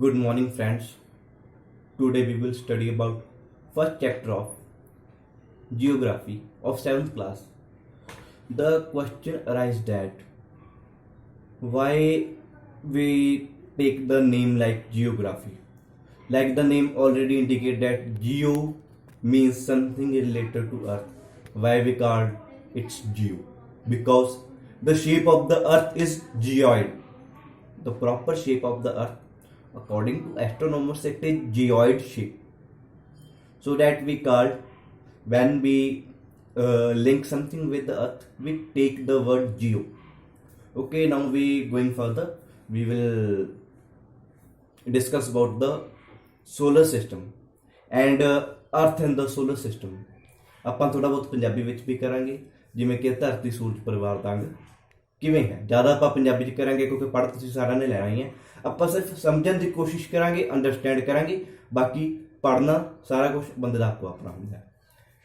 Good morning, friends. Today we will study about first chapter of geography of 7th class. The question arises that why we take the name like geography. Like the name already indicate that geo means something related to earth. Why we call it geo? Because the shape of the earth is geoid. The proper shape of the earth according to astronomers it is geoid shape. So that we call when we link something with the earth we take the word geo. Okay, now we going further. We will discuss about the solar system and earth and the solar system. ਆਪਾਂ ਥੋੜਾ ਬਹੁਤ ਪੰਜਾਬੀ ਵਿੱਚ ਵੀ ਕਰਾਂਗੇ ਜਿਵੇਂ ਕਿ ਧਰਤੀ ਸੂਰਜ ਪਰਿਵਾਰ ਦਾ ਅੰਗ ਕਿਵੇਂ ਹੈ। ਜ਼ਿਆਦਾ ਆਪਾਂ ਪੰਜਾਬੀ 'ਚ ਕਰਾਂਗੇ ਕਿਉਂਕਿ ਪੜ੍ਹ ਤੁਸੀਂ ਸਾਰਿਆਂ ਨੇ ਲੈਣਾ ਹੀ ਹੈ। ਆਪਾਂ ਸਿਰਫ ਸਮਝਣ ਦੀ ਕੋਸ਼ਿਸ਼ ਕਰਾਂਗੇ, ਅੰਡਰਸਟੈਂਡ ਕਰਾਂਗੇ, ਬਾਕੀ ਪੜ੍ਹਨਾ ਸਾਰਾ ਕੁਝ ਬੰਦੇ ਦਾ ਆਪੋ ਆਪਣਾ ਹੁੰਦਾ।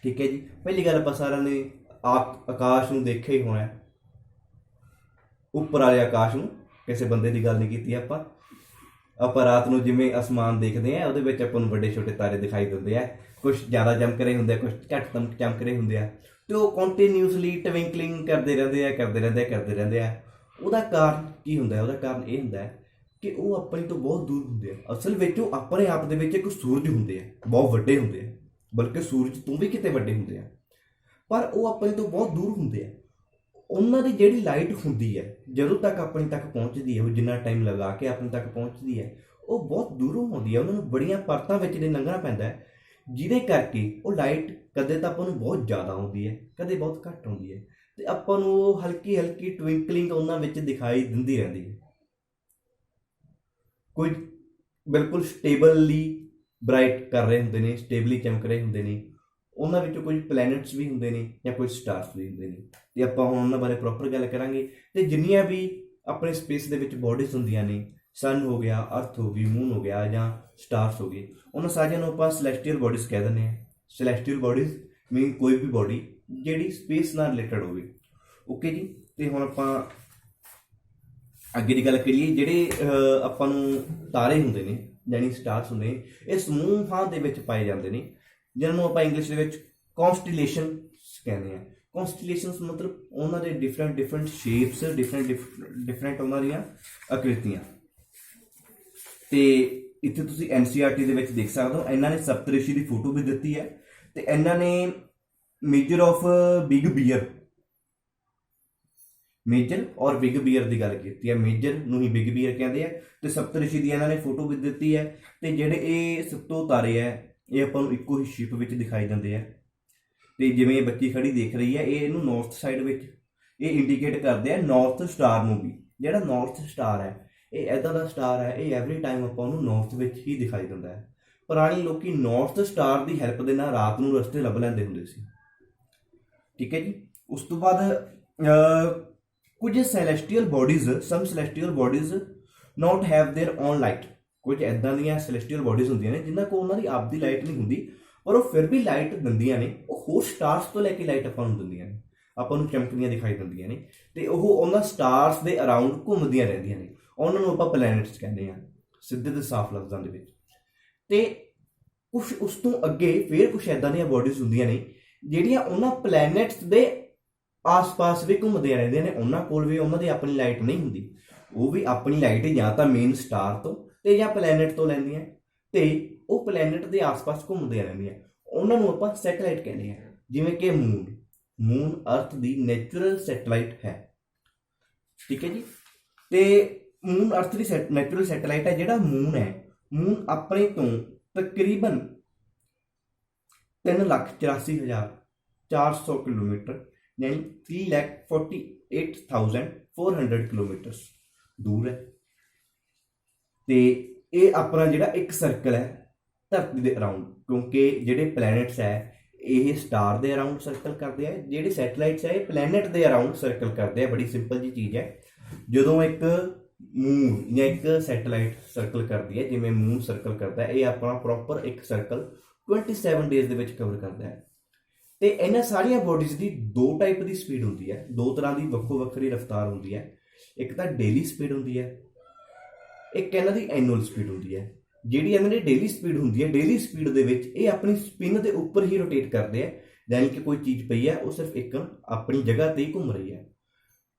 ਠੀਕ ਹੈ ਜੀ। ਪਹਿਲੀ ਗੱਲ ਆਪਾਂ ਸਾਰਿਆਂ ਨੇ ਆਕਾਸ਼ ਨੂੰ ਦੇਖਿਆ ਹੀ ਹੋਣਾ, ਉੱਪਰ ਵਾਲੇ ਆਕਾਸ਼ ਨੂੰ, ਕਿਸੇ ਬੰਦੇ ਦੀ ਗੱਲ ਨਹੀਂ ਕੀਤੀ ਆਪਾਂ। ਆਪਾਂ ਰਾਤ ਨੂੰ ਜਿਵੇਂ ਅਸਮਾਨ ਦੇਖਦੇ ਆ ਉਹਦੇ ਵਿੱਚ ਆਪਾਂ ਨੂੰ ਵੱਡੇ ਛੋਟੇ ਤਾਰੇ ਦਿਖਾਈ ਦਿੰਦੇ ਆ, ਕੁਛ ਜ਼ਿਆਦਾ ਚਮਕ ਰਹੇ ਹੁੰਦੇ ਆ, ਕੁਛ ਘੱਟ ਚਮਕ ਰਹੇ ਹੁੰਦੇ ਆ, ਤੇ ਉਹ ਕੰਟੀਨਿਊਸਲੀ ਟਵਿੰਕਲਿੰਗ ਕਰਦੇ ਰਹਿੰਦੇ ਆ। ਉਹਦਾ ਕਾਰਨ ਕੀ ਹੁੰਦਾ? ਉਹਦਾ ਕਾਰਨ ਇਹ ਹੁੰਦਾ ਹੈ ਕਿ ਉਹ ਆਪਣੇ ਤੋਂ ਬਹੁਤ ਦੂਰ ਹੁੰਦੇ ਆ। ਅਸਲ ਵਿੱਚ ਉਹ ਆਪਣੇ ਆਪ ਦੇ ਵਿੱਚ ਇੱਕ ਸੂਰਜ ਹੁੰਦੇ ਆ, ਬਹੁਤ ਵੱਡੇ ਹੁੰਦੇ ਆ, ਬਲਕਿ ਸੂਰਜ ਤੋਂ ਵੀ ਕਿਤੇ ਵੱਡੇ ਹੁੰਦੇ ਆ, ਪਰ ਉਹ ਆਪਣੇ ਤੋਂ ਬਹੁਤ ਦੂਰ ਹੁੰਦੇ ਆ। ਉਹਨਾਂ ਦੀ ਜਿਹੜੀ ਲਾਈਟ ਹੁੰਦੀ ਹੈ ਜਦੋਂ ਤੱਕ ਆਪਣੇ ਤੱਕ ਪਹੁੰਚਦੀ ਹੈ, ਉਹ ਜਿੰਨਾ ਟਾਈਮ ਲਗਾ ਕੇ ਆਪਣੇ ਤੱਕ ਪਹੁੰਚਦੀ ਹੈ, ਉਹ ਬਹੁਤ ਦੂਰੋਂ ਆਉਂਦੀ ਹੈ। ਉਹਨਾਂ ਨੂੰ ਬੜੀਆਂ ਪਰਤਾਂ ਵਿੱਚ ਦੀ ਲੰਘਣਾ ਪੈਂਦਾ ਹੈ, ਜਿਹਦੇ ਕਰਕੇ ਉਹ ਲਾਈਟ ਕਦੇ ਤਾਂ ਆਪਾਂ ਨੂੰ ਬਹੁਤ ਜ਼ਿਆਦਾ ਆਉਂਦੀ ਹੈ, ਕਦੇ ਬਹੁਤ ਘੱਟ ਆਉਂਦੀ ਹੈ, ਅਤੇ ਆਪਾਂ ਨੂੰ ਉਹ ਹਲਕੀ ਹਲਕੀ ਟਵਿੰਕਲਿੰਗ ਉਹਨਾਂ ਵਿੱਚ ਦਿਖਾਈ ਦਿੰਦੀ ਰਹਿੰਦੀ ਹੈ। ਕੁਝ ਬਿਲਕੁਲ ਸਟੇਬਲੀ ਬਰਾਈਟ ਕਰ ਰਹੇ ਹੁੰਦੇ ਨੇ, ਸਟੇਬਲੀ ਚਮਕ ਰਹੇ ਹੁੰਦੇ ਨੇ। ਉਹਨਾਂ ਵਿੱਚੋਂ ਕੁਝ ਪਲੈਨਟਸ ਵੀ ਹੁੰਦੇ ਨੇ ਜਾਂ ਕੁਝ ਸਟਾਰਸ ਵੀ ਹੁੰਦੇ ਨੇ, ਅਤੇ ਆਪਾਂ ਹੁਣ ਉਹਨਾਂ ਬਾਰੇ ਪ੍ਰੋਪਰ ਗੱਲ ਕਰਾਂਗੇ। ਅਤੇ ਜਿੰਨੀਆਂ ਵੀ ਆਪਣੇ ਸਪੇਸ ਦੇ ਵਿੱਚ ਬੋਡੀਜ਼ ਹੁੰਦੀਆਂ ਨੇ, ਸਨ ਹੋ ਗਿਆ, ਅਰਥ ਹੋ ਗਈ, ਮੂਨ ਹੋ ਗਿਆ ਜਾਂ ਸਟਾਰਸ ਹੋ ਗਏ, ਉਹਨਾਂ ਸਾਰਿਆਂ ਨੂੰ ਆਪਾਂ ਸਲੈਸਟੀਅਲ ਬੋਡੀਜ਼ ਕਹਿ ਦਿੰਦੇ ਹਾਂ। ਸਲੈਸਟੀਅਲ ਬੋਡੀਜ਼ ਮੀਨ ਕੋਈ ਵੀ ਬੋਡੀ ਜਿਹੜੀ ਸਪੇਸ ਨਾਲ ਰਿਲੇਟਡ ਹੋਵੇ। ਓਕੇ ਜੀ। ਅਤੇ ਹੁਣ ਆਪਾਂ ਅੱਗੇ ਦੀ ਗੱਲ ਕਰੀਏ। ਜਿਹੜੇ ਆਪਾਂ ਨੂੰ ਤਾਰੇ ਹੁੰਦੇ ਨੇ ਯਾਨੀ ਸਟਾਰਸ ਹੁੰਦੇ ਨੇ, ਇਹ ਸਮੂਹਾਂ ਦੇ ਵਿੱਚ ਪਾਏ ਜਾਂਦੇ ਨੇ, ਜਿਹਨਾਂ ਨੂੰ ਆਪਾਂ ਇੰਗਲਿਸ਼ ਦੇ ਵਿੱਚ ਕੌਂਸਟੀਲੇਸ਼ਨਸ ਕਹਿੰਦੇ ਹਾਂ। ਕੌਂਸਟੀਲੇਸ਼ਨਸ ਮਤਲਬ ਉਹਨਾਂ ਦੇ ਡਿਫਰੈਂਟ ਸ਼ੇਪਸ, ਡਿਫਰੈਂਟ ਉਹਨਾਂ ਦੀਆਂ ਆਕ੍ਰਿਤੀਆਂ। ਅਤੇ ਇੱਥੇ ਤੁਸੀਂ NCERT ਦੇ ਵਿੱਚ ਦੇਖ ਸਕਦੇ ਹੋ, ਇਹਨਾਂ ਨੇ ਸਪਤਰਿਸ਼ੀ ਦੀ ਫੋਟੋ ਵੀ ਦਿੱਤੀ ਹੈ, ਅਤੇ ਇਹਨਾਂ ਨੇ ਮੇਜਰ ਔਰ ਬਿਗ ਬੀਅਰ ਦੀ ਗੱਲ ਕੀਤੀ ਹੈ। ਮੇਜਰ ਨੂੰ ਹੀ ਬਿਗ ਬੀਅਰ ਕਹਿੰਦੇ ਆ, ਅਤੇ ਸਪਤਰਿਸ਼ੀ ਦੀ ਇਹਨਾਂ ਨੇ ਫੋਟੋ ਵੀ ਦਿੱਤੀ ਹੈ। ਅਤੇ ਜਿਹੜੇ ਇਹ ਸੱਤੋਂ ਤਾਰੇ ਹੈ ਇਹ ਆਪਾਂ ਨੂੰ ਇੱਕੋ ਹੀ ਸ਼ੇਪ ਵਿੱਚ ਦਿਖਾਈ ਦਿੰਦੇ ਆ। ਅਤੇ ਜਿਵੇਂ ਇਹ ਬੱਚੀ ਖੜੀ ਦੇਖ ਰਹੀ ਹੈ, ਇਹ ਇਹਨੂੰ ਨੌਰਥ ਸਾਈਡ ਵਿੱਚ ਇਹ ਇੰਡੀਕੇਟ ਕਰਦੇ ਆ ਨੌਰਥ ਸਟਾਰ ਨੂੰ ਵੀ। ਜਿਹੜਾ ਨੌਰਥ ਸਟਾਰ ਹੈ ਇਹ ਇੱਦਾਂ ਦਾ ਸਟਾਰ ਹੈ, ਇਹ ਐਵਰੀ ਟਾਈਮ ਆਪਾਂ ਉਹਨੂੰ ਨੌਰਥ ਵਿੱਚ ਹੀ ਦਿਖਾਈ ਦਿੰਦਾ ਹੈ। ਪੁਰਾਣੇ ਲੋਕੀ ਨੌਰਥ ਸਟਾਰ ਦੀ ਹੈਲਪ ਦੇ ਨਾਲ ਰਾਤ ਨੂੰ ਰਸਤੇ ਲੱਭ ਲੈਂਦੇ ਹੁੰਦੇ ਸੀ। ਠੀਕ ਹੈ ਜੀ। ਉਸ ਤੋਂ ਬਾਅਦ ਕੁਝ celestial bodies not have their own light. ਕੁਝ ਇੱਦਾਂ ਦੀਆਂ ਸੈਲੈਸਟੀਅਲ ਬੋਡੀਜ਼ ਹੁੰਦੀਆਂ ਨੇ ਜਿਨ੍ਹਾਂ ਕੋਲ ਉਹਨਾਂ ਦੀ ਆਪਦੀ ਲਾਈਟ ਨਹੀਂ ਹੁੰਦੀ, ਪਰ ਉਹ ਫਿਰ ਵੀ ਲਾਈਟ ਦਿੰਦੀਆਂ ਨੇ। ਉਹ ਹੋਰ ਸਟਾਰਸ ਤੋਂ ਲੈ ਕੇ ਲਾਈਟ ਆਪਾਂ ਨੂੰ ਦਿੰਦੀਆਂ ਨੇ, ਆਪਾਂ ਨੂੰ ਚਮਕਦੀਆਂ ਦਿਖਾਈ ਦਿੰਦੀਆਂ ਨੇ, ਅਤੇ ਉਹ ਉਹਨਾਂ ਸਟਾਰਸ ਦੇ ਅਰਾਊਂਡ ਘੁੰਮਦੀਆਂ ਰਹਿੰਦੀਆਂ ਨੇ। ਉਹਨਾਂ ਨੂੰ ਆਪਾਂ ਪਲੈਨਟਸ ਕਹਿੰਦੇ ਹਾਂ ਸਿੱਧੇ ਅਤੇ ਸਾਫ਼ ਲਫ਼ਜ਼ਾਂ ਦੇ ਵਿੱਚ। ਅਤੇ ਕੁਛ ਉਸ ਤੋਂ ਅੱਗੇ ਫਿਰ ਕੁਛ ਇੱਦਾਂ ਦੀਆਂ ਬੋਡੀਜ਼ ਹੁੰਦੀਆਂ ਨੇ ਜਿਹੜੀਆਂ ਉਹਨਾਂ ਪਲੈਨਟਸ ਦੇ ਆਸ-ਪਾਸ ਵੀ ਘੁੰਮਦੀਆਂ ਰਹਿੰਦੀਆਂ ਨੇ। ਉਹਨਾਂ ਕੋਲ ਵੀ ਉਹਨਾਂ ਦੀ ਆਪਣੀ ਲਾਈਟ ਨਹੀਂ ਹੁੰਦੀ, ਉਹ ਵੀ ਆਪਣੀ ਲਾਈਟ ਜਾਂ ਤਾਂ ਮੇਨ ਸਟਾਰ ਤੋਂ ਅਤੇ ਜਾਂ ਪਲੈਨਟ ਤੋਂ ਲੈਂਦੀਆਂ, ਅਤੇ ਉਹ ਪਲੈਨਟ ਦੇ ਆਸ-ਪਾਸ ਘੁੰਮਦੀਆਂ ਰਹਿੰਦੀਆਂ। ਉਹਨਾਂ ਨੂੰ ਆਪਾਂ ਸੈਟਲਾਈਟ ਕਹਿੰਦੇ ਹਾਂ। ਜਿਵੇਂ ਕਿ ਮੂਨ ਅਰਥ ਦੀ ਨੈਚੁਰਲ ਸੈਟਲਾਈਟ ਹੈ। ਠੀਕ ਹੈ ਜੀ। ਅਤੇ ਮੂਨ ਅਰਥ ਦੀ ਨੈਚੁਰਲ ਸੈਟਲਾਈਟ ਹੈ। ਜਿਹੜਾ ਮੂਨ ਆਪਣੇ ਤੋਂ ਤਕਰੀਬਨ 3,84,400 ਕਿਲੋਮੀਟਰ ਯਾਨੀ 3,48,400 ਕਿਲੋਮੀਟਰਸ ਦੂਰ ਹੈ। ਅਤੇ ਇਹ ਆਪਣਾ ਜਿਹੜਾ ਇੱਕ ਸਰਕਲ ਹੈ ਧਰਤੀ ਦੇ ਅਰਾਊਂਡ, ਕਿਉਂਕਿ ਜਿਹੜੇ ਪਲੈਨਟਸ ਹੈ ਇਹ ਸਟਾਰ ਦੇ ਅਰਾਊਂਡ ਸਰਕਲ ਕਰਦੇ ਆ, ਜਿਹੜੇ ਸੈਟਲਾਈਟਸ ਹੈ ਇਹ ਪਲੈਨਟ ਦੇ ਅਰਾਊਂਡ ਸਰਕਲ ਕਰਦੇ ਆ। ਬੜੀ ਸਿੰਪਲ ਜਿਹੀ ਚੀਜ਼ ਹੈ। ਜਦੋਂ ਇੱਕ ਮੂਨ ਜਾਂ ਇੱਕ ਸੈਟਲਾਈਟ ਸਰਕਲ ਕਰਦੀ ਹੈ, ਜਿਵੇਂ ਮੂਨ ਸਰਕਲ ਕਰਦਾ ਹੈ, ਇਹ ਆਪਣਾ ਪ੍ਰੋਪਰ ਇੱਕ ਸਰਕਲ 27 ਡੇਜ਼ ਦੇ ਵਿੱਚ ਕਵਰ ਕਰਦਾ ਹੈ। ਅਤੇ ਇਹਨਾਂ ਸਾਰੀਆਂ ਬੋਡੀਜ਼ ਦੀ ਦੋ ਟਾਈਪ ਦੀ ਸਪੀਡ ਹੁੰਦੀ ਹੈ, ਦੋ ਤਰ੍ਹਾਂ ਦੀ ਵੱਖੋ ਵੱਖਰੀ ਰਫ਼ਤਾਰ ਹੁੰਦੀ ਹੈ। ਇੱਕ ਤਾਂ ਡੇਲੀ ਸਪੀਡ ਹੁੰਦੀ ਹੈ, ਇੱਕ ਇਹਨਾਂ ਦੀ ਐਨੂਅਲ ਸਪੀਡ ਹੁੰਦੀ ਹੈ। ਜਿਹੜੀ ਇਹਨਾਂ ਦੀ ਡੇਲੀ ਸਪੀਡ ਹੁੰਦੀ ਹੈ, ਡੇਲੀ ਸਪੀਡ ਦੇ ਵਿੱਚ ਇਹ ਆਪਣੀ ਸਪਿਨ ਦੇ ਉੱਪਰ ਹੀ ਰੋਟੇਟ ਕਰਦੇ ਆ, ਯਾਨੀ ਕਿ ਕੋਈ ਚੀਜ਼ ਪਈ ਹੈ ਉਹ ਸਿਰਫ ਇੱਕ ਆਪਣੀ ਜਗ੍ਹਾ ਤੇ ਹੀ ਘੁੰਮ ਰਹੀ ਹੈ।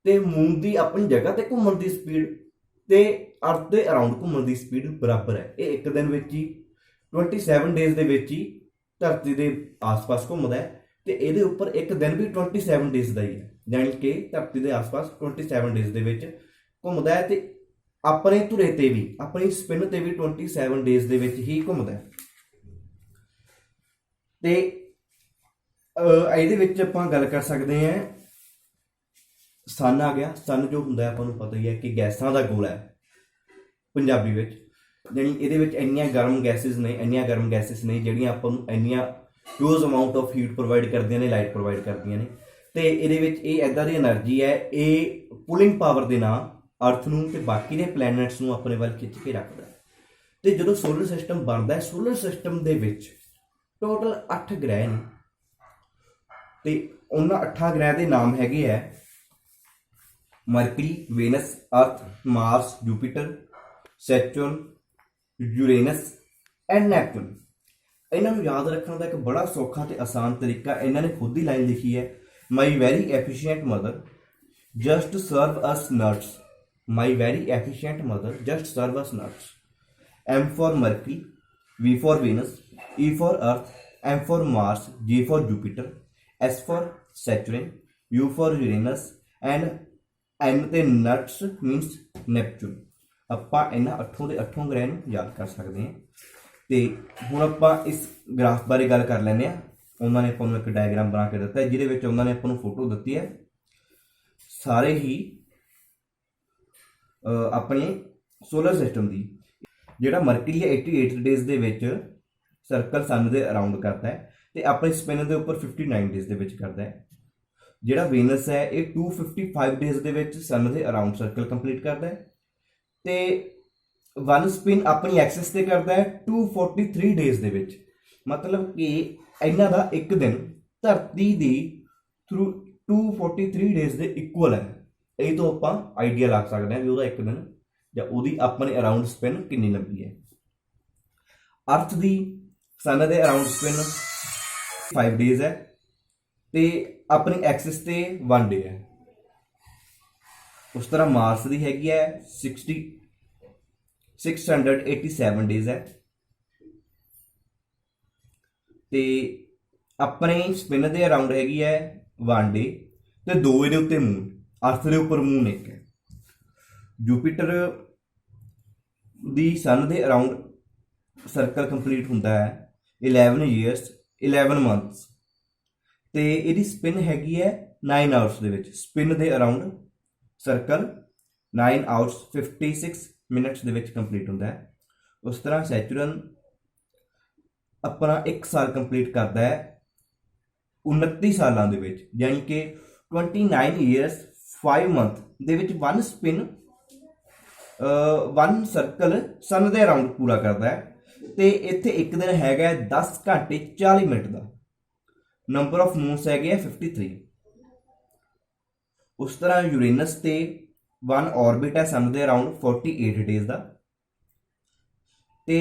ਤੇ ਮੂਨ ਦੀ ਆਪਣੀ ਜਗ੍ਹਾ ਤੇ ਘੁੰਮਣ ਦੀ ਸਪੀਡ ਤੇ ਅਰਥ ਦੇ ਅਰਾਊਂਡ ਘੁੰਮਣ ਦੀ ਸਪੀਡ ਬਰਾਬਰ ਹੈ। ਇਹ ਇੱਕ ਦਿਨ ਵਿੱਚ ਹੀ 27 ਡੇਜ਼ ਦੇ ਵਿੱਚ ਹੀ ਧਰਤੀ ਦੇ ਆਸ-ਪਾਸ ਘੁੰਮਦਾ ਹੈ, ਤੇ ਇਹਦੇ ਉੱਪਰ ਇੱਕ ਦਿਨ ਵੀ 27 ਡੇਜ਼ ਦਾ ਹੀ ਹੈ, ਯਾਨੀ ਕਿ ਧਰਤੀ ਦੇ ਆਸ-ਪਾਸ 27 ਡੇਜ਼ ਦੇ ਵਿੱਚ ਘੁੰਮਦਾ ਹੈ, ਤੇ ਆਪਣੇ ਧੁਰੇ ਤੇ ਵੀ, ਆਪਣੀ ਸਪਿਨ ਤੇ ਵੀ 27 ਡੇਜ਼ ਦੇ ਵਿੱਚ ਹੀ ਘੁੰਮਦਾ ਹੈ। ਤੇ ਇਹਦੇ ਵਿੱਚ ਆਪਾਂ ਗੱਲ ਕਰ ਸਕਦੇ ਹਾਂ, ਸਨ ਆ ਗਿਆ। ਸਨ ਜੋ ਹੁੰਦਾ ਆਪਾਂ ਨੂੰ ਪਤਾ ਹੀ ਹੈ ਕਿ ਗੈਸਾਂ ਦਾ ਗੋਲਾ ਹੈ ਪੰਜਾਬੀ ਵਿੱਚ, ਯਾਨੀ ਇਹਦੇ ਵਿੱਚ ਇੰਨੀਆਂ ਗਰਮ ਗੈਸਿਸ ਨੇ ਜਿਹੜੀਆਂ ਆਪਾਂ ਨੂੰ ਇੰਨੀਆਂ huge amount of heat provide ਕਰਦੀਆਂ ਨੇ, ਲਾਈਟ ਪ੍ਰੋਵਾਈਡ ਕਰਦੀਆਂ ਨੇ। ਤੇ ਇਹਦੇ ਵਿੱਚ ਇਹ ਇੱਦਾਂ ਦੀ એનર્ਜੀ ਹੈ, ਇਹ ਪੁਲਿੰਗ ਪਾਵਰ ਦੇ ਨਾਲ ਅਰਥ ਨੂੰ ਤੇ ਬਾਕੀ ਦੇ ਪਲੈਨਟਸ ਨੂੰ ਆਪਣੇ ਵੱਲ ਖਿੱਚ ਕੇ ਰੱਖਦਾ ਹੈ। ਤੇ ਜਦੋਂ ਸੋਲਰ ਸਿਸਟਮ ਬਣਦਾ ਹੈ, ਸੋਲਰ ਸਿਸਟਮ ਦੇ ਵਿੱਚ ਟੋਟਲ 8 ਗ੍ਰਹਿ ਨੇ, ਤੇ ਉਹਨਾਂ 8 ਗ੍ਰਹਿ ਦੇ ਨਾਮ ਹੈਗੇ ਹੈ Mercury, Venus, Earth, Mars, Jupiter, Saturn, Uranus and Neptune. ਇਹਨਾਂ ਨੂੰ ਯਾਦ ਰੱਖਣ ਦਾ ਇੱਕ ਬੜਾ ਸੌਖਾ ਤੇ ਆਸਾਨ ਤਰੀਕਾ ਇਹਨਾਂ ਨੇ ਖੁਦ ਹੀ ਲਾਈਨ ਲਿਖੀ ਹੈ, my very efficient mother just serve us nuts, my very efficient mother just serve us nuts. M for Mercury, V for Venus, E for Earth, M for Mars, G for Jupiter, S for Saturn, U for Uranus and N ਤੇ nuts means Neptune। ਆਪਾਂ ਇਹਨਾਂ 8 ਦੇ 8 ਗ੍ਰਹਿ ਨੂੰ ਯਾਦ ਕਰ ਸਕਦੇ ਹਾਂ। ਤੇ ਹੁਣ ਆਪਾਂ ਇਸ ਗ੍ਰਾਫ ਬਾਰੇ ਗੱਲ ਕਰ ਲੈਂਦੇ ਹਾਂ। ਉਹਨਾਂ ਨੇ ਆਪਾਂ ਨੂੰ ਇੱਕ ਡਾਇਗਰਾਮ ਬਣਾ ਕੇ ਦਿੱਤਾ ਹੈ, ਜਿਹਦੇ ਵਿੱਚ ਉਹਨਾਂ ਨੇ ਆਪਾਂ ਨੂੰ ਫੋਟੋ ਦਿੱਤੀ ਹੈ ਸਾਰੇ ਹੀ ਆਪਣੇ ਸੋਲਰ ਸਿਸਟਮ ਦੀ। ਜਿਹੜਾ ਮਰਕਰੀ ਹੈ 88 ਡੇਜ਼ ਦੇ ਵਿੱਚ ਸਰਕਲ ਸਨ ਦੇ ਅਰਾਊਂਡ ਕਰਦਾ ਹੈ, ਤੇ ਆਪਣੇ ਸਪਿਨ ਦੇ ਉੱਪਰ 59 ਡੇਜ਼ ਦੇ ਵਿੱਚ ਕਰਦਾ ਹੈ। ਜਿਹੜਾ ਵੇਨਸ ਹੈ ਇਹ 255 ਡੇਜ਼ ਦੇ ਵਿੱਚ ਸਨ ਦੇ ਅਰਾਊਂਡ ਸਰਕਲ ਕੰਪਲੀਟ ਕਰਦਾ ਹੈ, ਤੇ ਵਨ ਸਪਿਨ ਆਪਣੀ ਐਕਸਿਸ ਤੇ ਕਰਦਾ ਹੈ 243 ਡੇਜ਼ ਦੇ ਵਿੱਚ। ਮਤਲਬ ਕਿ ਇਹਨਾਂ ਦਾ ਇੱਕ ਦਿਨ ਧਰਤੀ ਦੀ ਥਰੂ 243 ਡੇਜ਼ ਦੇ ਇਕੁਅਲ ਹੈ। ਇਹ ਤੋਂ ਆਪਾਂ ਆਈਡੀਆ ਲਾ ਸਕਦੇ ਹਾਂ ਵੀ ਉਹਦਾ ਇੱਕ ਦਿਨ ਜਾਂ ਉਹਦੀ ਆਪਣੇ ਅਰਾਊਂਡ ਸਪਿਨ ਕਿੰਨੀ ਲੰਬੀ ਹੈ। ਅਰਥ ਦੀ ਸਨ ਦੇ ਅਰਾਊਂਡ ਸਪਿਨ 5 ਡੇਜ਼ ਹੈ, ਤੇ ਆਪਣੀ ਐਕਸਿਸ ਤੇ 1 ਡੇ ਹੈ। ਉਸ ਤਰ੍ਹਾਂ ਮਾਰਸ ਦੀ ਹੈਗੀ ਹੈ 687 ਡੇਜ਼ ਹੈ, ਤੇ ਆਪਣੇ ਸਪਿਨ ਦੇ ਅਰਾਊਂਡ ਹੈਗੀ ਹੈ 1 ਡੇ, ਤੇ 2 ਇਹਦੇ ਉੱਤੇ ਮੂਨ, ਅਰਥ ਦੇ ਉੱਪਰ ਮੂਨ ਇੱਕ ਹੈ। ਜੂਪੀਟਰ ਦੀ ਸਨ ਦੇ ਅਰਾਊਂਡ ਸਰਕਲ ਕੰਪਲੀਟ ਹੁੰਦਾ ਹੈ 11 years 11 months, ਤੇ ਇਹਦੀ ਸਪਿਨ ਹੈਗੀ ਹੈ 9 ਆਵਰਸ ਦੇ ਵਿੱਚ। ਸਪਿਨ ਦੇ ਅਰਾਊਂਡ ਸਰਕਲ 9 ਆਵਰਸ 56 ਮਿੰਟਸ ਦੇ ਵਿੱਚ ਕੰਪਲੀਟ ਹੁੰਦਾ ਹੈ। ਉਸ ਤਰ੍ਹਾਂ ਸੈਚਰਨ ਆਪਣਾ 1 ਸਾਲ ਕੰਪਲੀਟ ਕਰਦਾ ਹੈ 29 ਸਾਲਾਂ ਦੇ ਵਿੱਚ, ਯਾਨੀ ਕਿ 29 years 5 months ਦੇ ਵਿੱਚ ਵਨ ਸਪਿਨ ਵਨ ਸਰਕਲ ਸਨ ਦੇ ਅਰਾਊਂਡ ਪੂਰਾ ਕਰਦਾ ਹੈ। ਤੇ ਇੱਥੇ ਇੱਕ ਦਿਨ ਹੈਗਾ 10 ਘੰਟੇ 40 ਮਿੰਟ ਦਾ। ਨੰਬਰ ਆਫ ਮੂਨਸ ਹੈਗੇ ਆ 53। ਉਸ ਤਰ੍ਹਾਂ ਯੂਰੇਨਸ ਤੇ ਵਨ ਆਰਬਿਟ ਹੈ ਸਨ ਦੇ ਅਰਾਊਂਡ 48 ਡੇਜ਼ ਦਾ, ਤੇ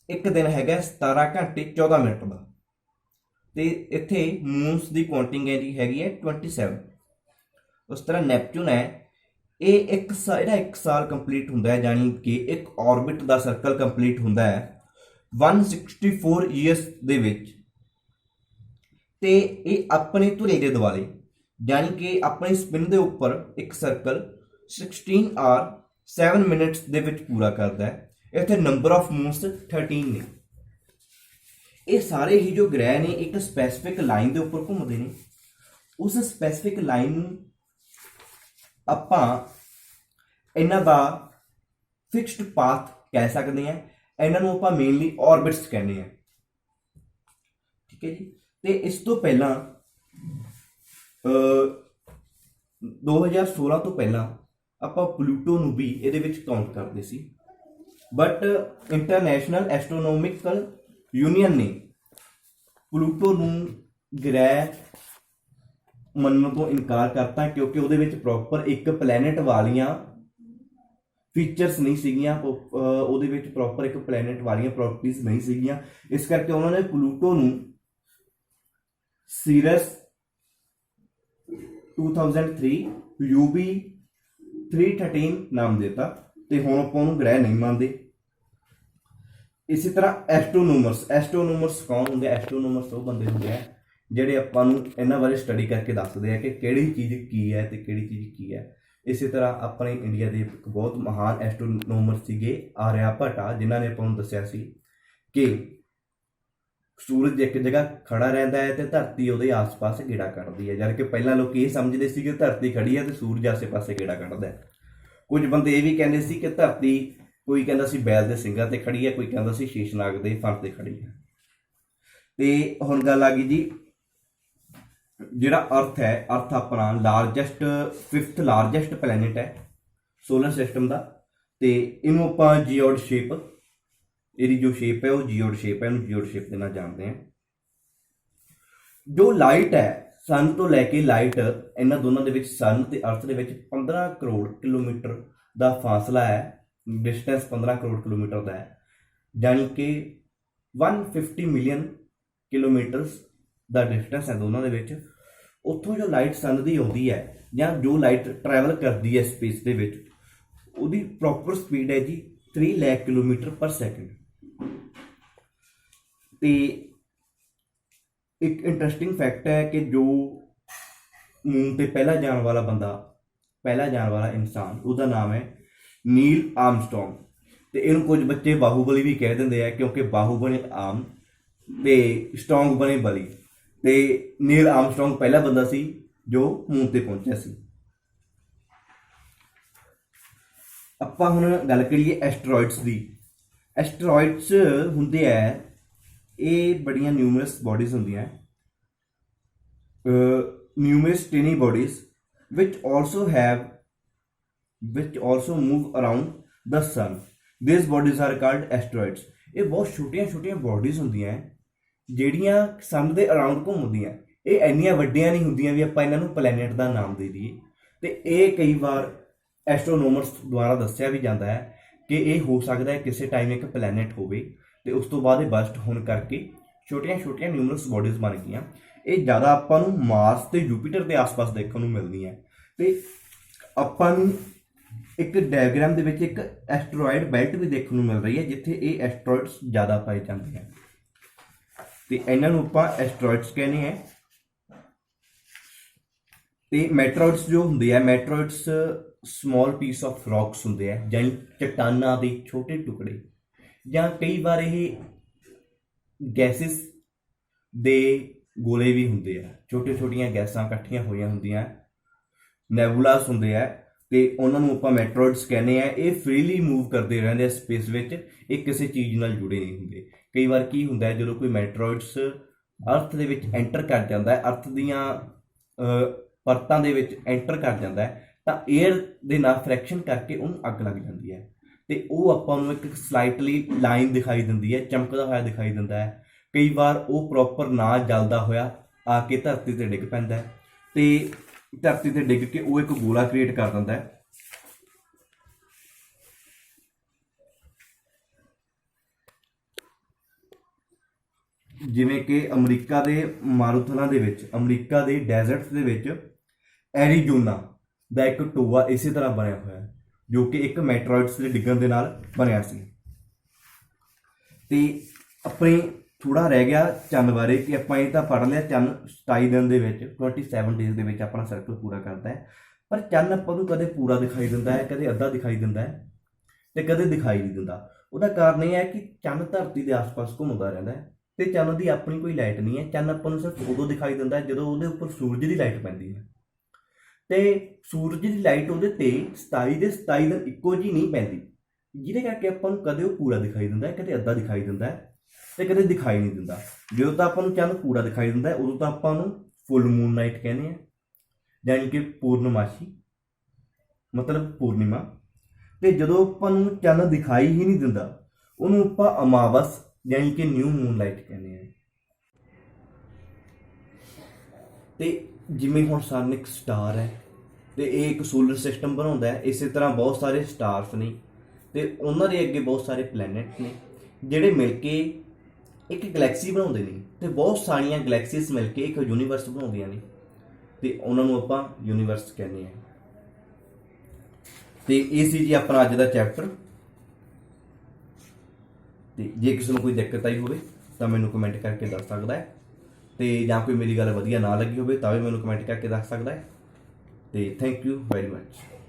ਇੱਕ ਦਿਨ ਹੈਗਾ 17 ਘੰਟੇ 14 ਮਿੰਟ ਦਾ। ਤੇ ਇੱਥੇ ਮੂਨਸ ਦੀ ਕਾਊਂਟਿੰਗ ਹੈਗੀ ਹੈ 27। ਉਸ ਤਰ੍ਹਾਂ ਨੈਪਚੂਨ ਹੈ, ਇਹ ਇੱਕ ਸਾਲ ਕੰਪਲੀਟ ਹੁੰਦਾ ਹੈ, ਯਾਨੀ ਕਿ ਇੱਕ ਆਰਬਿਟ ਦਾ ਸਰਕਲ ਕੰਪਲੀਟ ਹੁੰਦਾ ਹੈ 164 ਈਅਰਸ ਦੇ ਵਿੱਚ, ਤੇ ਇਹ ਆਪਣੇ ਧੁਰੇ ਦੇ ਦੁਆਲੇ, ਯਾਨੀ ਕਿ ਆਪਣੀ ਸਪਿਨ ਦੇ ਉੱਪਰ ਇੱਕ ਸਰਕਲ 16 ਆਰ 7 ਮਿੰਟਸ ਦੇ ਵਿੱਚ ਪੂਰਾ ਕਰਦਾ ਹੈ। ਇੱਥੇ ਨੰਬਰ ਆਫ ਮੂਨਸ 13 ਨੇ। ਇਹ ਸਾਰੇ ਹੀ ਜੋ ਗ੍ਰਹਿ ਨੇ ਇੱਕ ਸਪੈਸੀਫਿਕ ਲਾਈਨ ਦੇ ਉੱਪਰ ਘੁੰਮਦੇ ਨੇ। ਉਸ ਸਪੈਸੀਫਿਕ ਲਾਈਨ ਨੂੰ ਆਪਾਂ ਇਹਨਾਂ ਦਾ ਫਿਕਸਡ ਪਾਥ ਕਹਿ ਸਕਦੇ ਹਾਂ। ਇਹਨਾਂ ਨੂੰ ਆਪਾਂ ਮੇਨਲੀ ਆਰਬਿਟਸ ਕਹਿੰਦੇ ਹਾਂ, ਠੀਕ ਹੈ ਜੀ। ਤੇ ਇਸ ਤੋਂ ਪਹਿਲਾਂ 2016 ਤੋਂ ਪਹਿਲਾਂ ਆਪਾਂ ਪਲੂਟੋ ਨੂੰ ਵੀ ਇਹਦੇ ਵਿੱਚ ਕਾਊਂਟ ਕਰਦੇ ਸੀ, ਬਟ ਇੰਟਰਨੈਸ਼ਨਲ ਐਸਟਰੋਨੋਮਿਕਲ ਯੂਨੀਅਨ ਨੇ ਪਲੂਟੋ ਨੂੰ ਗ੍ਰਹਿ ਮੰਨਣ ਤੋਂ ਇਨਕਾਰ ਕਰਤਾ, ਕਿਉਂਕਿ ਉਹਦੇ ਵਿੱਚ ਪ੍ਰੋਪਰ ਇੱਕ ਪਲੈਨਟ ਵਾਲੀਆਂ ਫੀਚਰਸ ਨਹੀਂ ਸੀਗੀਆਂ, ਉਹਦੇ ਵਿੱਚ ਪ੍ਰੋਪਰ ਇੱਕ ਪਲੈਨਟ ਵਾਲੀਆਂ ਪ੍ਰੋਪਰਟੀਜ਼ ਨਹੀਂ ਸੀਗੀਆਂ। ਇਸ ਕਰਕੇ ਉਹਨਾਂ ਨੇ ਪਲੂਟੋ ਨੂੰ ਸੀਰਸ 2003 UB 313 ਨਾਮ ਦਿੱਤਾ ਤੇ ਹੁਣ ਆਪਾਂ ਉਹਨੂੰ ਗ੍ਰਹਿ ਨਹੀਂ ਮੰਨਦੇ। ਇਸੇ ਤਰ੍ਹਾਂ ਐਸਟ੍ਰੋਨੋਮਰਸ ਕੌਣ ਹੁੰਦੇ? ਐਸਟ੍ਰੋਨੋਮਰਸ ਉਹ ਬੰਦੇ ਹੁੰਦੇ ਆ ਜਿਹੜੇ ਆਪਾਂ ਨੂੰ ਇਹਨਾਂ ਬਾਰੇ ਸਟੱਡੀ ਕਰਕੇ ਦੱਸਦੇ ਆ ਕਿ ਕਿਹੜੀ ਚੀਜ਼ ਕੀ ਹੈ ਤੇ ਕਿਹੜੀ ਚੀਜ਼ ਕੀ ਹੈ। ਇਸੇ ਤਰ੍ਹਾਂ ਆਪਣੇ ਇੰਡੀਆ ਦੇ ਇੱਕ ਬਹੁਤ ਮਹਾਨ ਐਸਟ੍ਰੋਨੋਮਰ ਸੀਗੇ ਆਰਿਆ ਭੱਟਾ, ਜਿਨ੍ਹਾਂ ਨੇ ਆਪਾਂ ਨੂੰ ਦੱਸਿਆ ਸੀ ਕਿ ਸੂਰਜ ਇੱਕ ਜਗ੍ਹਾ ਖੜਾ ਰਹਿੰਦਾ ਹੈ ਤੇ ਧਰਤੀ ਉਹਦੇ ਆਸ-ਪਾਸ ਗੇੜਾ ਕੱਢਦੀ ਹੈ, ਜਦ ਕਿ ਪਹਿਲਾਂ ਲੋਕ ਇਹ ਸਮਝਦੇ ਸੀ ਕਿ ਧਰਤੀ ਖੜੀ ਹੈ ਤੇ ਸੂਰਜ ਆਸੇ-ਪਾਸੇ ਗੇੜਾ ਕੱਢਦਾ ਹੈ। ਕੁਝ ਬੰਦੇ ਇਹ ਵੀ ਕਹਿੰਦੇ ਸੀ ਕਿ ਧਰਤੀ, ਕੋਈ ਕਹਿੰਦਾ ਸੀ ਬੈਲ ਦੇ ਸਿੰਗਾਂ ਤੇ ਖੜੀ ਹੈ, ਕੋਈ ਕਹਿੰਦਾ ਸੀ ਸ਼ੀਸ਼ਨਾਗ ਦੇ ਫਣ ਤੇ ਖੜੀ ਹੈ। ਤੇ ਹੁਣ ਗੱਲ ਆ ਗਈ ਜੀ, ਜਿਹੜਾ ਅਰਥ ਹੈ, ਅਰਥ ਆਪਣਾ ਫਿਫਥ ਲਾਰਜੈਸਟ ਪਲੈਨਟ ਹੈ ਸੋਲਰ ਸਿਸਟਮ ਦਾ, ਤੇ ਇਹਨੂੰ ਆਪਾਂ ਜੀਓਡ ਸ਼ੇਪ, ਇਹਦੀ ਜੋ ਸ਼ੇਪ ਹੈ ਉਹ ਜੀਓਡ ਸ਼ੇਪ ਹੈ, ਇਹਨੂੰ ਜੀਓਡ ਸ਼ੇਪ ਦੇ ਨਾਲ ਜਾਣਦੇ ਹਾਂ। ਜੋ ਲਾਈਟ ਹੈ, ਸਨ ਤੋਂ ਲੈ ਕੇ ਲਾਈਟ, ਇਹਨਾਂ ਦੋਨਾਂ ਦੇ ਵਿੱਚ, ਸਨ ਤੇ ਅਰਥ ਦੇ ਵਿੱਚ 15 ਕਰੋੜ ਕਿਲੋਮੀਟਰ ਦਾ ਫਾਸਲਾ ਹੈ, ਡਿਸਟੈਂਸ 15 ਕਰੋੜ ਕਿਲੋਮੀਟਰ ਦਾ ਹੈ, ਜਾਣੀ ਕਿ 150 ਮਿਲੀਅਨ ਕਿਲੋਮੀਟਰਸ ਦਾ ਡਿਸਟੈਂਸ ਹੈ ਦੋਨਾਂ ਦੇ ਵਿੱਚ। ਉੱਥੋਂ ਜੋ ਲਾਈਟ ਸਨ ਦੀ ਆਉਂਦੀ ਹੈ ਜਾਂ ਜੋ ਲਾਈਟ ਟਰੈਵਲ ਕਰਦੀ ਹੈ ਸਪੇਸ ਦੇ ਵਿੱਚ, ਉਹਦੀ ਪ੍ਰੋਪਰ ਸਪੀਡ ਹੈ ਜੀ 3 ਲੱਖ ਕਿਲੋਮੀਟਰ ਪਰ ਸੈਕਿੰਡ। ਤੇ ਇੱਕ ਇੰਟਰਸਟਿੰਗ ਫੈਕਟ ਹੈ ਕਿ ਜੋ ਮੂਨ ਤੇ ਪਹਿਲਾ ਜਾਣ ਵਾਲਾ ਬੰਦਾ, ਪਹਿਲਾ ਜਾਣ ਵਾਲਾ ਇਨਸਾਨ, ਉਹਦਾ ਨਾਮ ਹੈ ਨੀਲ ਆਰਮਸਟਰੋਂਗ। ਤੇ ਇਹਨੂੰ ਕੁਝ ਬੱਚੇ ਬਾਹੂਬਲੀ ਵੀ ਕਹਿ ਦਿੰਦੇ ਆ, ਕਿਉਂਕਿ ਬਾਹੂ ਬਣੇ ਆਮ ਤੇ ਸਟਰੋਂਗ ਬਣੇ ਬਲੀ। ਤੇ ਨੀਲ ਆਰਮਸਟਰੋਂਗ ਪਹਿਲਾ ਬੰਦਾ ਸੀ ਜੋ ਮੂਨ ਤੇ ਪਹੁੰਚਿਆ ਸੀ। ਆਪਾਂ ਹੁਣ ਗੱਲ ਕਰੀਏ ਐਸਟਰੋਇਡਸ ਦੀ। ਐਸਟਰੋਇਡਸ ਹੁੰਦੇ ਆ, ਇਹ ਬੜੀਆਂ ਨਿਊਮਰਸ ਬੋਡੀਜ਼ ਹੁੰਦੀਆਂ, numerous tiny bodies which also move around the sun. These bodies are called asteroids. ਇਹ ਬਹੁਤ ਛੋਟੀਆਂ ਬੋਡੀਜ਼ ਹੁੰਦੀਆਂ ਜਿਹੜੀਆਂ ਸਨ ਦੇ ਅਰਾਊਂਡ ਘੁੰਮਦੀਆਂ। ਇਹ ਇੰਨੀਆਂ ਵੱਡੀਆਂ ਨਹੀਂ ਹੁੰਦੀਆਂ ਵੀ ਆਪਾਂ ਇਹਨਾਂ ਨੂੰ ਪਲੈਨਟ ਦਾ ਨਾਮ ਦੇ ਦਈਏ। ਤੇ ਇਹ ਕਈ ਵਾਰ ਐਸਟ੍ਰੋਨੋਮਰਸ ਦੁਆਰਾ ਦੱਸਿਆ ਵੀ ਜਾਂਦਾ ਹੈ ਕਿ ਇਹ ਹੋ ਸਕਦਾ ਹੈ ਕਿਸੇ ਟਾਈਮ ਇੱਕ ਪਲੈਨਟ ਹੋਵੇ ਤੇ ਉਸ ਤੋਂ ਬਾਅਦ ਇਹ ਬਸਟ ਹੋਣ ਕਰਕੇ ਛੋਟੀਆਂ ਨਿਊਮਰਸ ਬੋਡੀਜ਼ ਬਣ ਗਈਆਂ। ਇਹ ਜ਼ਿਆਦਾ ਆਪਾਂ ਨੂੰ ਮਾਰਸ ਤੇ ਜੂਪੀਟਰ ਦੇ ਆਸ-ਪਾਸ ਦੇਖਣ ਨੂੰ ਮਿਲਦੀਆਂ। ਤੇ ਆਪਾਂ ਨੂੰ ਇੱਕ ਡਾਇਗਰਾਮ ਦੇ ਵਿੱਚ ਇੱਕ ਐਸਟਰੋਇਡ ਬੈਲਟ ਵੀ ਦੇਖਣ ਨੂੰ ਮਿਲ ਰਹੀ ਹੈ ਜਿੱਥੇ ਇਹ ਐਸਟਰੋਇਡਸ ਜ਼ਿਆਦਾ ਪਾਏ ਜਾਂਦੇ ਹਨ ਤੇ ਇਹਨਾਂ ਨੂੰ ਆਪਾਂ ਐਸਟਰੋਇਡਸ ਕਹਿੰਦੇ ਆ। ਤੇ ਮੈਟਰੋਇਡਸ ਜੋ ਹੁੰਦੇ ਆ, ਮੈਟਰੋਇਡਸ ਸਮਾਲ ਪੀਸ ਆਫ ਰੌਕਸ ਹੁੰਦੇ ਆ, ਜਾਂ ਚਟਾਨਾਂ ਦੇ ਛੋਟੇ ਟੁਕੜੇ, ਜਾਂ ਕਈ ਵਾਰ ਇਹ ਗੈਸਿਸ ਦੇ ਗੋਲੇ ਵੀ ਹੁੰਦੇ ਆ, ਛੋਟੀਆਂ ਗੈਸਾਂ ਇਕੱਠੀਆਂ ਹੋਈਆਂ ਹੁੰਦੀਆਂ, ਨੈਬੂਲਾਸ ਹੁੰਦੇ ਆ ਤੇ ਉਹਨਾਂ ਨੂੰ ਆਪਾਂ ਮੈਟਰੋਇਡਸ ਕਹਿੰਦੇ ਆ। ਇਹ ਫ੍ਰੀਲੀ ਮੂਵ ਕਰਦੇ ਰਹਿੰਦੇ ਆ ਸਪੇਸ ਵਿੱਚ, ਇਹ ਕਿਸੇ ਚੀਜ਼ ਨਾਲ ਜੁੜੇ ਨਹੀਂ ਹੁੰਦੇ। ਕਈ ਵਾਰ ਕੀ ਹੁੰਦਾ ਹੈ, ਜਦੋਂ ਕੋਈ ਮੈਟਰੋਇਡਸ ਅਰਥ ਦੇ ਵਿੱਚ ਐਂਟਰ ਕਰ ਜਾਂਦਾ ਹੈ, ਅਰਥ ਦੀਆਂ ਪਰਤਾਂ ਦੇ ਵਿੱਚ ਐਂਟਰ ਕਰ ਜਾਂਦਾ ਹੈ, ਤਾਂ ਏਅਰ ਦੇ ਨਾਲ ਫ੍ਰੈਕਸ਼ਨ ਕਰਕੇ ਉਹਨੂੰ ਅੱਗ ਲੱਗ ਜਾਂਦੀ ਹੈ ਤੇ ਉਹ ਆਪਾਂ ਨੂੰ ਇੱਕ ਸਲਾਈਟਲੀ ਲਾਈਨ ਦਿਖਾਈ ਦਿੰਦੀ ਹੈ, ਚਮਕਦਾ ਹੋਇਆ ਦਿਖਾਈ ਦਿੰਦਾ ਹੈ। ਕਈ ਵਾਰ ਉਹ ਪ੍ਰੋਪਰ ਨਾ ਜਲਦਾ ਹੋਇਆ ਆ ਕੇ ਧਰਤੀ ਤੇ ਡਿੱਗ ਪੈਂਦਾ ਹੈ ਤੇ ਧਰਤੀ ਤੇ ਡਿੱਗ ਕੇ ਉਹ ਇੱਕ ਗੋਲਾ ਕ੍ਰੀਏਟ ਕਰ ਦਿੰਦਾ ਹੈ। ਜਿਵੇਂ ਕਿ ਅਮਰੀਕਾ ਦੇ ਮਾਰੂਥਲਾਂ ਦੇ ਵਿੱਚ, ਅਮਰੀਕਾ ਦੇ ਡੈਜ਼ਰਟਸ ਦੇ ਵਿੱਚ ਐਰੀਜ਼ੋਨਾ ਦਾ ਇੱਕ ਟੋਆ ਇਸੇ ਤਰ੍ਹਾਂ ਬਣਿਆ ਹੋਇਆ ਜੋ ਕਿ ਇੱਕ ਮੈਟਰੋਇਡਸ ਦੇ ਡਿੱਗਣ ਦੇ ਨਾਲ ਬਣਿਆ ਸੀ। ਤੇ ਆਪਣੇ ਥੋੜਾ ਰਹਿ ਗਿਆ ਚੰਨ ਬਾਰੇ ਕਿ ਆਪਾਂ ਇਹ ਤਾਂ ਪੜ੍ਹ ਲਿਆ, ਚੰਨ 27 ਦਿਨ ਦੇ ਵਿੱਚ 27 ਡੇਜ਼ ਦੇ ਵਿੱਚ ਆਪਣਾ ਸਰਕਲ ਪੂਰਾ ਕਰਦਾ ਹੈ, ਪਰ ਚੰਨ ਆਪਾਂ ਨੂੰ ਕਦੇ ਪੂਰਾ ਦਿਖਾਈ ਦਿੰਦਾ ਹੈ, ਕਦੇ ਅੱਧਾ ਦਿਖਾਈ ਦਿੰਦਾ ਹੈ ਤੇ ਕਦੇ ਦਿਖਾਈ ਨਹੀਂ ਦਿੰਦਾ। ਉਹਦਾ ਕਾਰਨ ਇਹ ਹੈ ਕਿ ਚੰਨ ਧਰਤੀ ਦੇ ਆਸ-ਪਾਸ ਘੁੰਮਦਾ ਰਹਿੰਦਾ ਹੈ ਤੇ ਚੰਨ ਦੀ ਆਪਣੀ ਕੋਈ ਲਾਈਟ ਨਹੀਂ ਹੈ। ਚੰਨ ਆਪਾਂ ਨੂੰ ਸਿਰਫ ਉਦੋਂ ਦਿਖਾਈ ਦਿੰਦਾ ਹੈ ਜਦੋਂ ਉਹਦੇ ਉੱਪਰ ਸੂਰਜ ਦੀ ਲਾਈਟ ਪੈਂਦੀ ਹੈ ਤੇ ਸੂਰਜ ਦੀ ਲਾਈਟ ਉਹਦੇ ਤੇ 27 ਦੇ 27 ਦਿਨ ਇੱਕੋ ਜਿਹੀ ਨਹੀਂ ਪੈਂਦੀ, ਜਿਹਦੇ ਕਰਕੇ ਆਪਾਂ ਨੂੰ ਕਦੇ ਉਹ ਪੂਰਾ ਦਿਖਾਈ ਦਿੰਦਾ ਹੈ, ਕਦੇ ਅੱਧਾ ਦਿਖਾਈ ਦਿੰਦਾ ਹੈ ਤੇ ਕਦੇ ਦਿਖਾਈ ਨਹੀਂ ਦਿੰਦਾ। ਜਦੋਂ ਤਾਂ ਆਪਾਂ ਨੂੰ ਚੰਨ ਪੂਰਾ ਦਿਖਾਈ ਦਿੰਦਾ ਹੈ ਉਦੋਂ ਤਾਂ ਆਪਾਂ ਨੂੰ ਫੁੱਲ ਮੂਨ ਨਾਈਟ ਕਹਿੰਦੇ ਆ, ਯਾਨੀ ਕਿ ਪੂਰਨਮਾਸ਼ੀ, ਮਤਲਬ ਪੂਰਨਿਮਾ। ਤੇ ਜਦੋਂ ਆਪਾਂ ਨੂੰ ਚੰਨ ਦਿਖਾਈ ਹੀ ਨਹੀਂ ਦਿੰਦਾ ਉਹਨੂੰ ਆਪਾਂ ਅਮਾਵਸ ਯਾਨੀ ਕਿ ਨਿਊ ਮੂਨ ਲਾਈਟ ਕਹਿੰਦੇ ਆ। ਤੇ ਜਿਵੇਂ ਹੁਣ ਸਨ ਇੱਕ ਸਟਾਰ ਹੈ ਤੇ ਇਹ ਇੱਕ ਸੋਲਰ ਸਿਸਟਮ ਬਣਾਉਂਦਾ ਹੈ। ਇਸੇ ਤਰ੍ਹਾਂ ਬਹੁਤ ਸਾਰੇ ਸਟਾਰਸ ਨੇ ਤੇ ਉਹਨਾਂ ਦੇ ਅੱਗੇ ਬਹੁਤ ਸਾਰੇ ਪਲੈਨਟ ਨੇ ਜਿਹੜੇ ਮਿਲ ਕੇ ਇੱਕ ਗਲੈਕਸੀ ਬਣਾਉਂਦੇ ਨੇ ਤੇ ਬਹੁਤ ਸਾਰੀਆਂ ਗਲੈਕਸੀਜ਼ ਮਿਲ ਕੇ ਇੱਕ ਯੂਨੀਵਰਸ ਬਣਾਉਂਦੀਆਂ ਨੇ ਤੇ ਉਹਨਾਂ ਨੂੰ ਆਪਾਂ ਯੂਨੀਵਰਸ ਕਹਿੰਦੇ ਆ। ਤੇ ਇਹ ਸੀ ਜੀ ਆਪਣਾ ਅੱਜ ਦਾ ਚੈਪਟਰ। ਤੇ ਜੇ ਕਿਸੇ ਨੂੰ ਕੋਈ ਦਿੱਕਤ ਆਈ ਹੋਵੇ ਤਾਂ ਮੈਨੂੰ ਕਮੈਂਟ ਕਰਕੇ ਦੱਸ ਸਕਦਾ ਹੈ ਤੇ ਜਾਂ ਕੋਈ ਮੇਰੀ ਗੱਲ ਵਧੀਆ ਨਾ ਲੱਗੀ ਹੋਵੇ ਤਾਂ ਵੀ ਮੈਨੂੰ ਕਮੈਂਟ ਕਰਕੇ ਦੱਸ ਸਕਦਾ ਹੈ। ਤੇ ਥੈਂਕ ਯੂ ਵੈਰੀ ਮੱਚ।